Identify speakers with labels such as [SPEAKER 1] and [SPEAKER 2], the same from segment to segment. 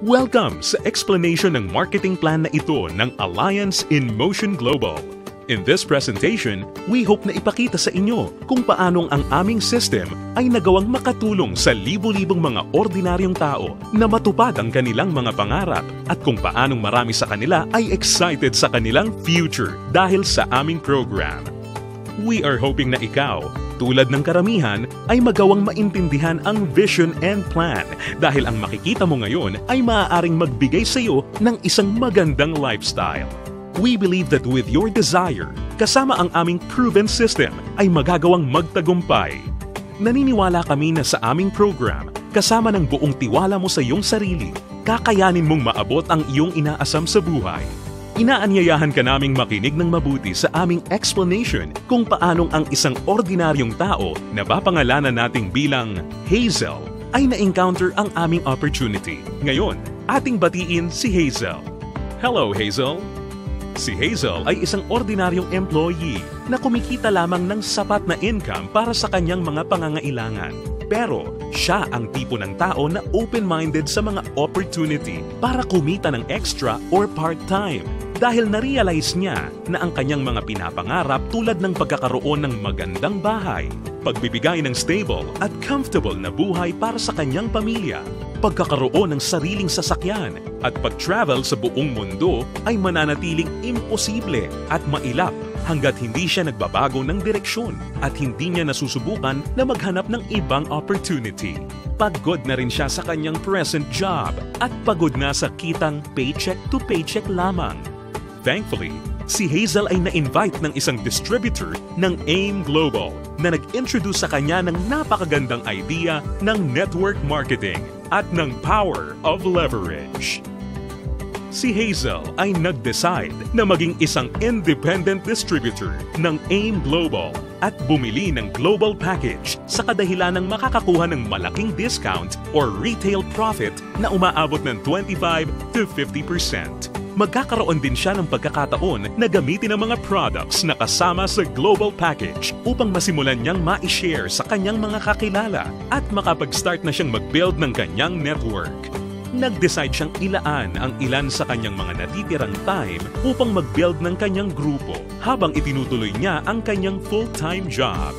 [SPEAKER 1] Welcome sa explanation ng marketing plan na ito ng Alliance in Motion Global. In this presentation, we hope na ipakita sa inyo kung paanong ang aming system ay nagawang makatulong sa libo-libong mga ordinaryong tao na matupad ang kanilang mga pangarap at kung paanong marami sa kanila ay excited sa kanilang future dahil sa aming program. We are hoping na ikaw, tulad ng karamihan, ay magawang maintindihan ang vision and plan dahil ang makikita mo ngayon ay maaaring magbigay sa iyo ng isang magandang lifestyle. We believe that with your desire, kasama ang aming proven system ay magagawang magtagumpay. Naniniwala kami na sa aming program, kasama ng buong tiwala mo sa iyong sarili, kakayanin mong maabot ang iyong inaasam sa buhay. Inaanyayahan ka naming makinig ng mabuti sa aming explanation kung paanong ang isang ordinaryong tao na papangalanan nating bilang Hazel ay na-encounter ang aming opportunity. Ngayon, ating batiin si Hazel. Hello, Hazel! Si Hazel ay isang ordinaryong employee na kumikita lamang ng sapat na income para sa kanyang mga pangangailangan. Pero siya ang tipo ng tao na open-minded sa mga opportunity para kumita ng extra or part-time dahil na-realize niya na ang kanyang mga pinapangarap tulad ng pagkakaroon ng magandang bahay, pagbibigay ng stable at comfortable na buhay para sa kanyang pamilya, pagkakaroon ng sariling sasakyan at pag-travel sa buong mundo ay mananatiling imposible at mailap hanggat hindi siya nagbabago ng direksyon at hindi niya nasusubukan na maghanap ng ibang opportunity. Pagod na rin siya sa kanyang present job at pagod na sa kitang paycheck to paycheck lamang. Thankfully, si Hazel ay na-invite ng isang distributor ng AIM Global na nag-introduce sa kanya ng napakagandang idea ng network marketing at ng power of leverage. Si Hazel ay nag-decide na maging isang independent distributor ng AIM Global at bumili ng global package sa kadahilan ng makakakuha ng malaking discount or retail profit na umaabot ng 25 to 50%. Magkakaroon din siya ng pagkakataon na gamitin ang mga products na kasama sa global package upang masimulan niyang ma-share sa kanyang mga kakilala at makapag-start na siyang mag-build ng kanyang network. Nag-decide siyang ilaan ang ilan sa kanyang mga natitirang time upang mag-build ng kanyang grupo habang itinutuloy niya ang kanyang full-time job.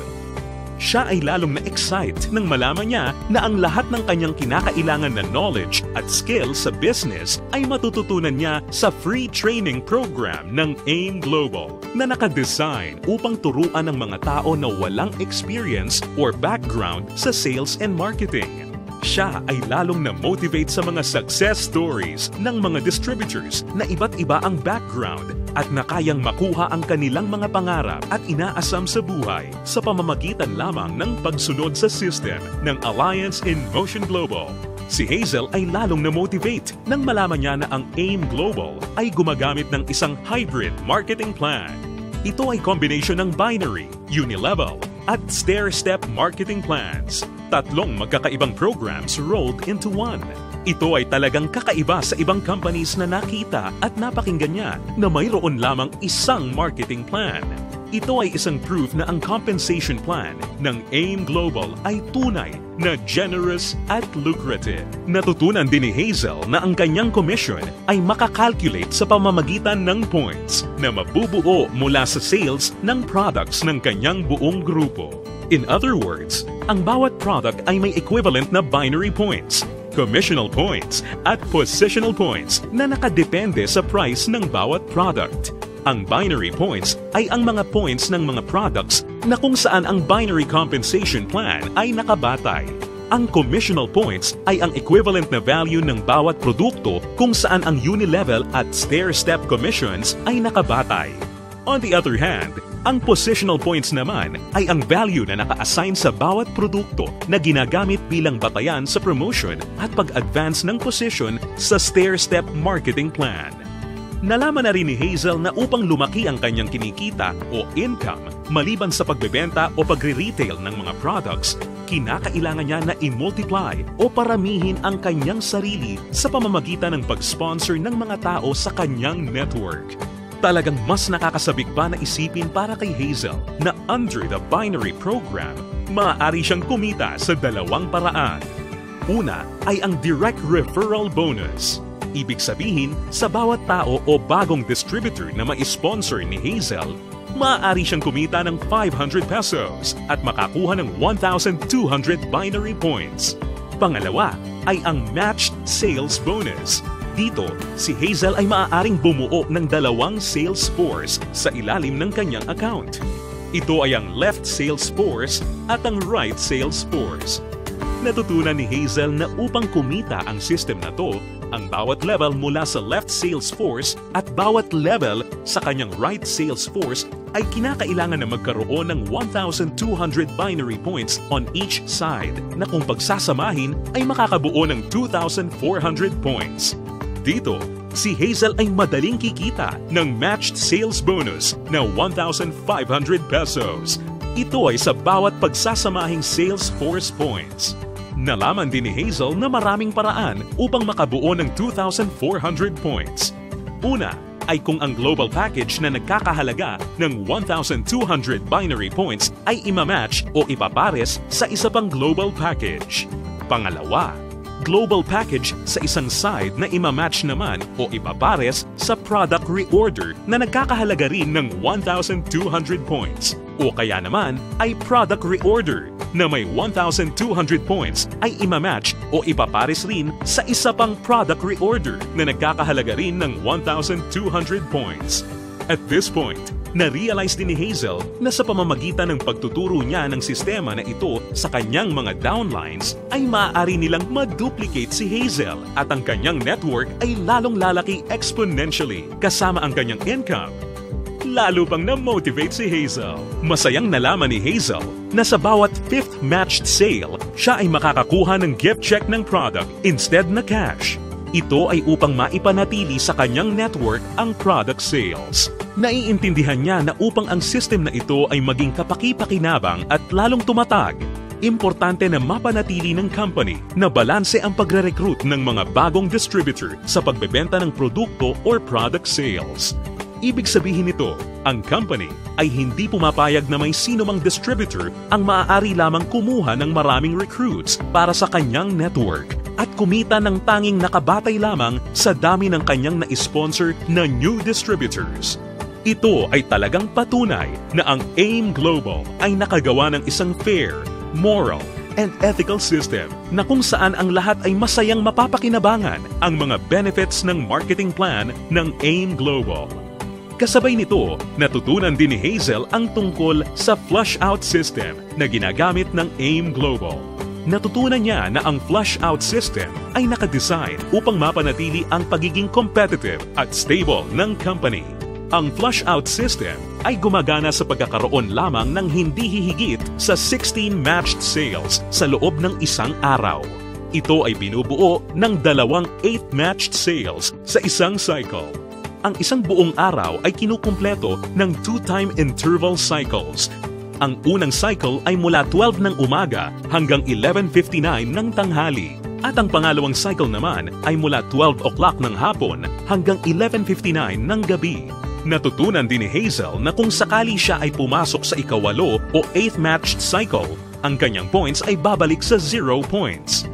[SPEAKER 1] Siya ay lalong na-excite nang malaman niya na ang lahat ng kanyang kinakailangan na knowledge at skills sa business ay matututunan niya sa free training program ng AIM Global na nakadesign upang turuan ng mga tao na walang experience or background sa sales and marketing. Siya ay lalong na-motivate sa mga success stories ng mga distributors na iba't iba ang background at na kayang makuha ang kanilang mga pangarap at inaasam sa buhay sa pamamagitan lamang ng pagsunod sa system ng Alliance in Motion Global. Si Hazel ay lalong na-motivate nang malaman niya na ang AIM Global ay gumagamit ng isang hybrid marketing plan. Ito ay combination ng binary, unilevel, at stair-step marketing plans. Tatlong magkakaibang programs rolled into one. Ito ay talagang kakaiba sa ibang companies na nakita at napakinggan niya na mayroon lamang isang marketing plan. Ito ay isang proof na ang compensation plan ng AIM Global ay tunay na generous at lucrative. Natutunan din ni Hazel na ang kanyang commission ay makakalculate sa pamamagitan ng points na mabubuo mula sa sales ng products ng kanyang buong grupo. In other words, ang bawat product ay may equivalent na binary points, commissional points, at positional points na nakadepende sa price ng bawat product. Ang binary points ay ang mga points ng mga products na kung saan ang binary compensation plan ay nakabatay. Ang commissional points ay ang equivalent na value ng bawat produkto kung saan ang unilevel at stair-step commissions ay nakabatay. On the other hand, ang positional points naman ay ang value na naka-assign sa bawat produkto na ginagamit bilang batayan sa promotion at pag-advance ng position sa stair-step marketing plan. Nalaman na rin ni Hazel na upang lumaki ang kanyang kinikita o income maliban sa pagbebenta o pagre-retail ng mga products, kinakailangan niya na i-multiply o paramihin ang kanyang sarili sa pamamagitan ng pag-sponsor ng mga tao sa kanyang network. Talagang mas nakakasabik pa na isipin para kay Hazel na under the binary program, maaari siyang kumita sa dalawang paraan. Una ay ang direct referral bonus. Ibig sabihin, sa bawat tao o bagong distributor na ma-sponsor ni Hazel, maaari siyang kumita ng 500 pesos at makakuha ng 1,200 binary points. Pangalawa ay ang matched sales bonus. Dito, si Hazel ay maaaring bumuo ng 2 sales force sa ilalim ng kanyang account. Ito ay ang left sales force at ang right sales force. Natutunan ni Hazel na upang kumita ang system na to, ang bawat level mula sa left sales force at bawat level sa kanyang right sales force ay kinakailangan na magkaroon ng 1,200 binary points on each side na kung pagsasamahin ay makakabuo ng 2,400 points. Dito, si Hazel ay madaling kikita ng matched sales bonus na 1,500 pesos. Ito ay sa bawat pagsasamahing sales force points. Nalaman din ni Hazel na maraming paraan upang makabuo ng 2,400 points. Una ay kung ang global package na nagkakahalaga ng 1,200 binary points ay imamatch o ipapares sa isa pang global package. Pangalawa, global package sa isang side na imamatch naman o ipapares sa product reorder na nagkakahalaga rin ng 1,200 points. O kaya naman ay product reorder na may 1,200 points ay imamatch o ipapares rin sa isa pang product reorder na nagkakahalaga rin ng 1,200 points. At this point, na-realize din ni Hazel na sa pamamagitan ng pagtuturo niya ng sistema na ito sa kanyang mga downlines ay maaari nilang ma-duplicate si Hazel at ang kanyang network ay lalong lalaki exponentially kasama ang kanyang income. Lalo pang na-motivate si Hazel. Masayang nalaman ni Hazel na sa bawat 5th matched sale, siya ay makakakuha ng gift check ng product instead na cash. Ito ay upang maipanatili sa kanyang network ang product sales. Naiintindihan niya na upang ang system na ito ay maging kapaki-pakinabang at lalong tumatag, importante na mapanatili ng company na balanse ang pagre-recruit ng mga bagong distributor sa pagbebenta ng produkto or product sales. Ibig sabihin nito, ang company ay hindi pumapayag na may sino mang distributor ang maaari lamang kumuha ng maraming recruits para sa kanyang network at kumita ng tanging nakabatay lamang sa dami ng kanyang na-sponsor na new distributors. Ito ay talagang patunay na ang AIM Global ay nakagawa ng isang fair, moral, and ethical system na kung saan ang lahat ay masayang mapapakinabangan ang mga benefits ng marketing plan ng AIM Global. Kasabay nito, natutunan din ni Hazel ang tungkol sa flush-out system na ginagamit ng AIM Global. Natutunan niya na ang flush-out system ay nakadesign upang mapanatili ang pagiging competitive at stable ng company. Ang flush-out system ay gumagana sa pagkakaroon lamang ng hindi hihigit sa 16 matched sales sa loob ng isang araw. Ito ay binubuo ng 2 8th matched sales sa isang cycle. Ang isang buong araw ay kinukumpleto ng 2-time interval cycles. Ang unang cycle ay mula 12 ng umaga hanggang 11:59 ng tanghali. At ang pangalawang cycle naman ay mula 12 o'clock ng hapon hanggang 11:59 ng gabi. Natutunan din ni Hazel na kung sakali siya ay pumasok sa ikawalo o 8th matched cycle, ang kanyang points ay babalik sa 0 points.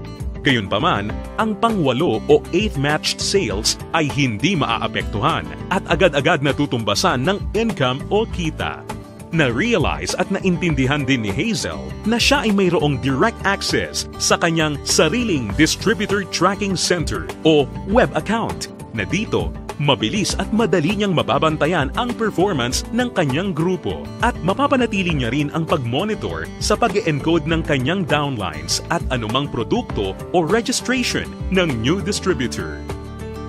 [SPEAKER 1] Gayunpaman, ang pangwalo o 8th matched sales ay hindi maaapektuhan at agad-agad natutumbasan ng income o kita. Na-realize at naintindihan din ni Hazel na siya ay mayroong direct access sa kanyang sariling Distributor Tracking Center o web account na dito mabilis at madali niyang mababantayan ang performance ng kanyang grupo at mapapanatili niya rin ang pag-monitor sa pag-encode ng kanyang downlines at anumang produkto o registration ng new distributor.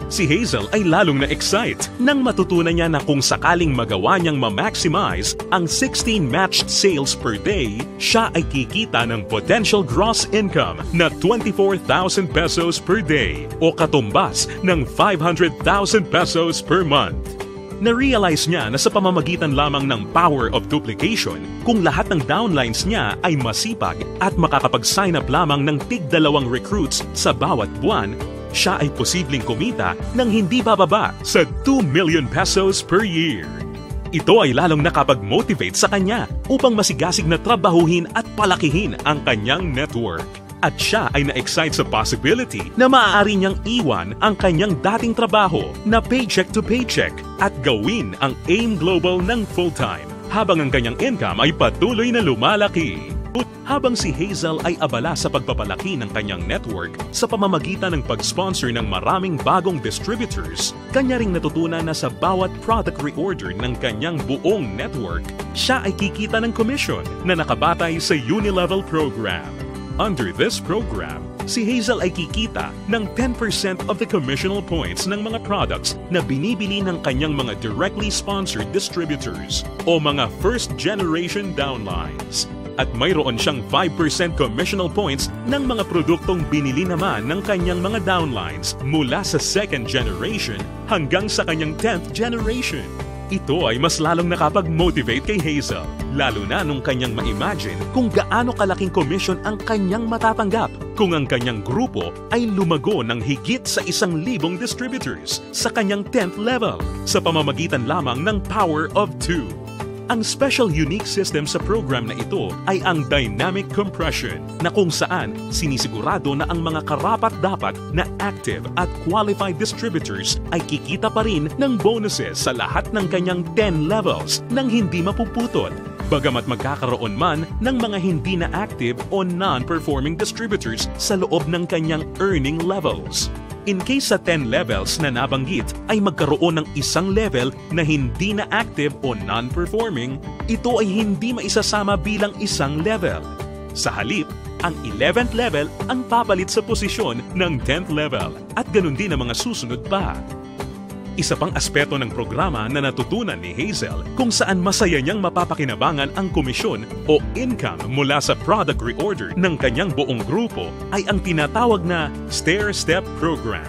[SPEAKER 1] Si Hazel ay lalong na-excite nang matutunan niya na kung sakaling magawa niyang ma-maximize ang 16 matched sales per day, siya ay kikita ng potential gross income na 24,000 pesos per day o katumbas ng 500,000 pesos per month. Na-realize niya na sa pamamagitan lamang ng power of duplication, kung lahat ng downlines niya ay masipag at makakapag-sign up lamang ng tig-2 recruits sa bawat buwan, siya ay posibleng kumita ng hindi bababa sa 2 million pesos per year. Ito ay lalong nakapag-motivate sa kanya upang masigasig na trabahuhin at palakihin ang kanyang network. at siya ay na-excite sa possibility na maaari niyang iwan ang kanyang dating trabaho na paycheck to paycheck at gawin ang AIM Global ng full-time habang ang kanyang income ay patuloy na lumalaki. Habang si Hazel ay abala sa pagpapalaki ng kanyang network sa pamamagitan ng pag-sponsor ng maraming bagong distributors, kanya ring natutunan na sa bawat product reorder ng kanyang buong network, siya ay kikita ng commission na nakabatay sa Unilevel program. Under this program, si Hazel ay kikita ng 10% of the commissional points ng mga products na binibili ng kanyang mga directly sponsored distributors o mga first-generation downlines. At mayroon siyang 5% commissional points ng mga produktong binili naman ng kanyang mga downlines mula sa second generation hanggang sa kanyang 10th generation. Ito ay mas lalong nakapag-motivate kay Hazel, lalo na nung kanyang ma-imagine kung gaano kalaking commission ang kanyang matatanggap kung ang kanyang grupo ay lumago ng higit sa 1,000 distributors sa kanyang 10th level sa pamamagitan lamang ng Power of 2. Ang special unique system sa program na ito ay ang dynamic compression na kung saan sinisigurado na ang mga karapat-dapat na active at qualified distributors ay kikita pa rin ng bonuses sa lahat ng kanyang 10 levels nang hindi mapuputol, bagamat magkakaroon man ng mga hindi na active o non-performing distributors sa loob ng kanyang earning levels. In case sa 10 levels na nabanggit ay magkaroon ng isang level na hindi na active o non-performing, ito ay hindi maisasama bilang isang level. Sa halip, ang 11th level ang papalit sa posisyon ng 10th level at ganun din ang mga susunod pa. Isa pang aspeto ng programa na natutunan ni Hazel kung saan masaya niyang mapapakinabangan ang komisyon o income mula sa product reorder ng kanyang buong grupo ay ang tinatawag na stair-step program.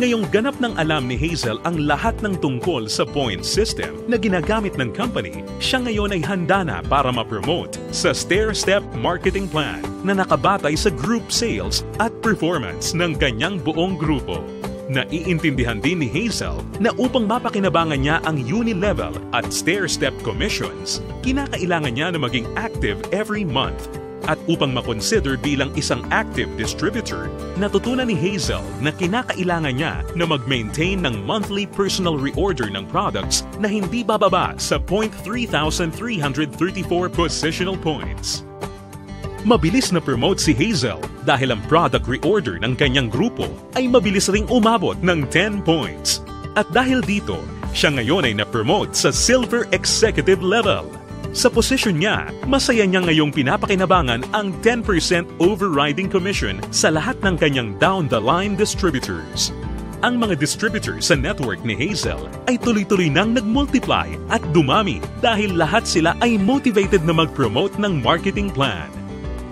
[SPEAKER 1] Ngayong ganap ng alam ni Hazel ang lahat ng tungkol sa point system na ginagamit ng company, siya ngayon ay handa na para ma-promote sa stair-step marketing plan na nakabatay sa group sales at performance ng kanyang buong grupo. Naiintindihan din ni Hazel na upang mapakinabangan niya ang Unilevel at stair-step commissions, kinakailangan niya na maging active every month. At upang makonsider bilang isang active distributor, natutunan ni Hazel na kinakailangan niya na mag-maintain ng monthly personal reorder ng products na hindi bababa sa 3,334 positional points. Mabilis na promote si Hazel dahil ang product reorder ng kanyang grupo ay mabilis ring umabot ng 10 points. At dahil dito, siya ngayon ay na-promote sa Silver Executive level. Sa posisyon niya, masaya niya ngayong pinapakinabangan ang 10% overriding commission sa lahat ng kanyang down-the-line distributors. Ang mga distributors sa network ni Hazel ay tuloy-tuloy nang nag-multiply at dumami dahil lahat sila ay motivated na mag-promote ng marketing plan.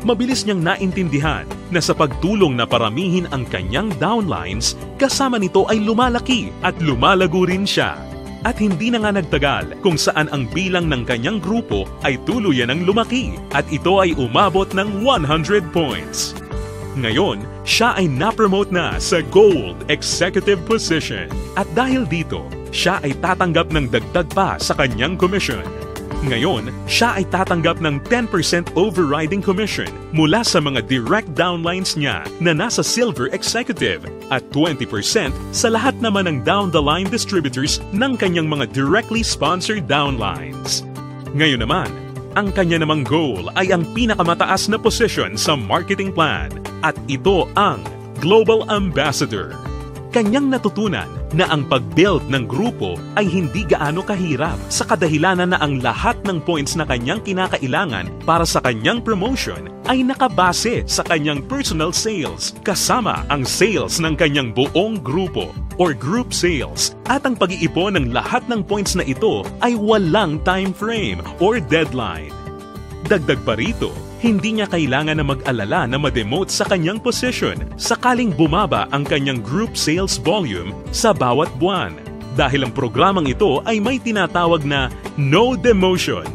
[SPEAKER 1] Mabilis niyang naintindihan na sa pagtulong na paramihin ang kanyang downlines, kasama nito ay lumalaki at lumalago rin siya. At hindi na nga nagtagal kung saan ang bilang ng kanyang grupo ay tuluyan ang lumaki at ito ay umabot ng 100 points. Ngayon, siya ay na-promote na sa Gold Executive position at dahil dito, siya ay tatanggap ng dagdag pa sa kanyang commission. Ngayon, siya ay tatanggap ng 10% overriding commission mula sa mga direct downlines niya na nasa Silver Executive at 20% sa lahat naman ng down-the-line distributors ng kanyang mga directly sponsored downlines. Ngayon naman, ang kanya namang goal ay ang pinakamataas na position sa marketing plan at ito ang Global Ambassador. Kanyang natutunan na ang pag-build ng grupo ay hindi gaano kahirap sa kadahilanan na ang lahat ng points na kanyang kinakailangan para sa kanyang promotion ay nakabase sa kanyang personal sales kasama ang sales ng kanyang buong grupo or group sales at ang pag-iipon ng lahat ng points na ito ay walang time frame or deadline. Dagdag pa rito, hindi niya kailangan na mag-alala na ma-demote sa kanyang position sakaling bumaba ang kanyang group sales volume sa bawat buwan dahil ang programang ito ay may tinatawag na no demotion.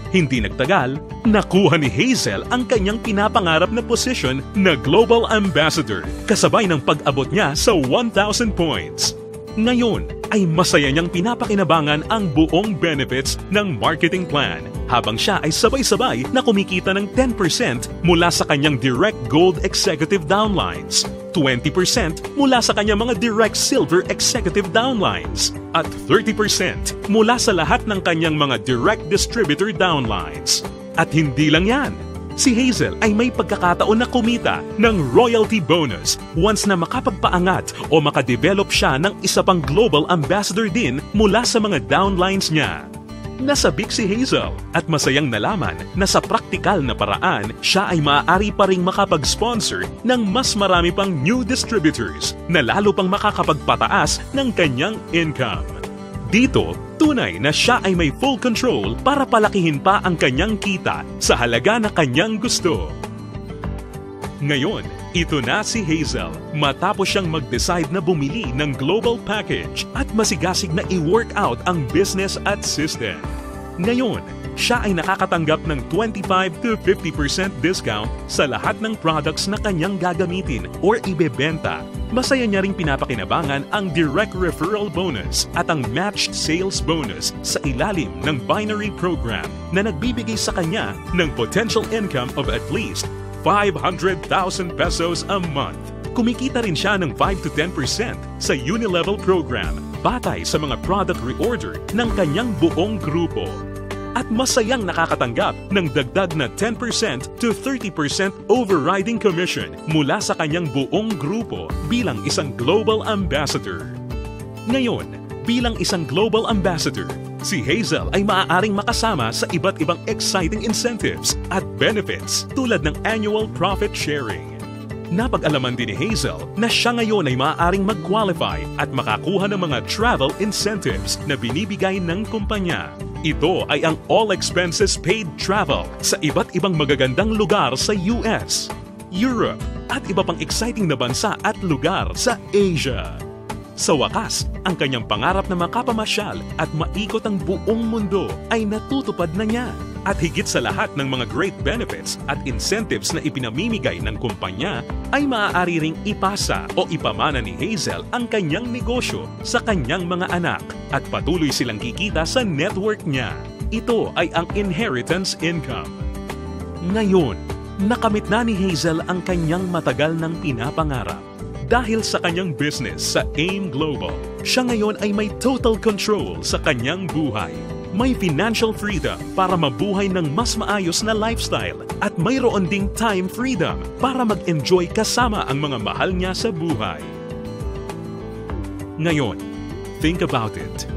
[SPEAKER 1] Hindi nagtagal, nakuha ni Hazel ang kanyang pinapangarap na position na Global Ambassador kasabay ng pag-abot niya sa 1,000 points. Ngayon ay masaya niyang pinapakinabangan ang buong benefits ng marketing plan habang siya ay sabay-sabay na kumikita ng 10% mula sa kanyang direct gold executive downlines, 20% mula sa kanyang mga direct silver executive downlines, at 30% mula sa lahat ng kanyang mga direct distributor downlines. At hindi lang yan, si Hazel ay may pagkakataon na kumita ng royalty bonus once na makapagpaangat o makadevelop siya ng isa pang global ambassador din mula sa mga downlines niya. Nasabik si Hazel at masayang nalaman na sa praktikal na paraan siya ay maaari pa ring makapag-sponsor ng mas marami pang new distributors na lalo pang makakapagpataas ng kanyang income. Dito, tunay na siya ay may full control para palakihin pa ang kanyang kita sa halaga na kanyang gusto. Ngayon, ito na si Hazel matapos siyang mag-decide na bumili ng global package at masigasig na i-work out ang business at system. Ngayon, siya ay nakakatanggap ng 25 to 50% discount sa lahat ng products na kanyang gagamitin or ibebenta. Masaya niya ring pinapakinabangan ang direct referral bonus at ang matched sales bonus sa ilalim ng binary program na nagbibigay sa kanya ng potential income of at least 500,000 pesos a month. Kumikita rin siya ng 5 to 10% sa Unilevel program batay sa mga product reorder ng kanyang buong grupo. At masayang nakakatanggap ng dagdag na 10% to 30% overriding commission mula sa kanyang buong grupo bilang isang global ambassador. Ngayon, bilang isang global ambassador, si Hazel ay maaaring makasama sa iba't ibang exciting incentives at benefits tulad ng annual profit sharing. Napag-alaman din ni Hazel na siya ngayon ay maaaring mag-qualify at makakuha ng mga travel incentives na binibigay ng kumpanya. Ito ay ang all expenses paid travel sa iba't ibang magagandang lugar sa US, Europe at iba pang exciting na bansa at lugar sa Asia. Sa wakas, ang kanyang pangarap na makapamasyal at maikot ang buong mundo ay natutupad na niya. At higit sa lahat ng mga great benefits at incentives na ipinamimigay ng kumpanya, ay maaari ring ipasa o ipamana ni Hazel ang kanyang negosyo sa kanyang mga anak at patuloy silang kikita sa network niya. Ito ay ang inheritance income. Ngayon, nakamit na ni Hazel ang kanyang matagal ng pinapangarap. Dahil sa kanyang business sa AIM Global, siya ngayon ay may total control sa kanyang buhay. May financial freedom para mabuhay ng mas maayos na lifestyle at mayroon ding time freedom para mag-enjoy kasama ang mga mahal niya sa buhay. Ngayon, think about it.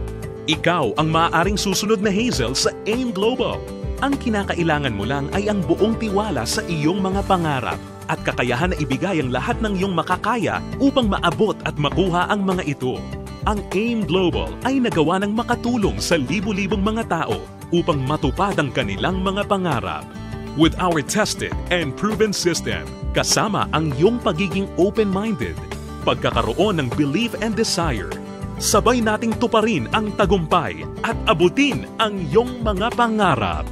[SPEAKER 1] Ikaw ang maaaring susunod na Hazel sa AIM Global. Ang kinakailangan mo lang ay ang buong tiwala sa iyong mga pangarap at kakayahan na ibigay ang lahat ng iyong makakaya upang maabot at makuha ang mga ito. Ang AIM Global ay nagawa ng makatulong sa libu-libong mga tao upang matupad ang kanilang mga pangarap. With our tested and proven system, kasama ang iyong pagiging open-minded, pagkakaroon ng belief and desire, sabay nating tuparin ang tagumpay at abutin ang iyong mga pangarap.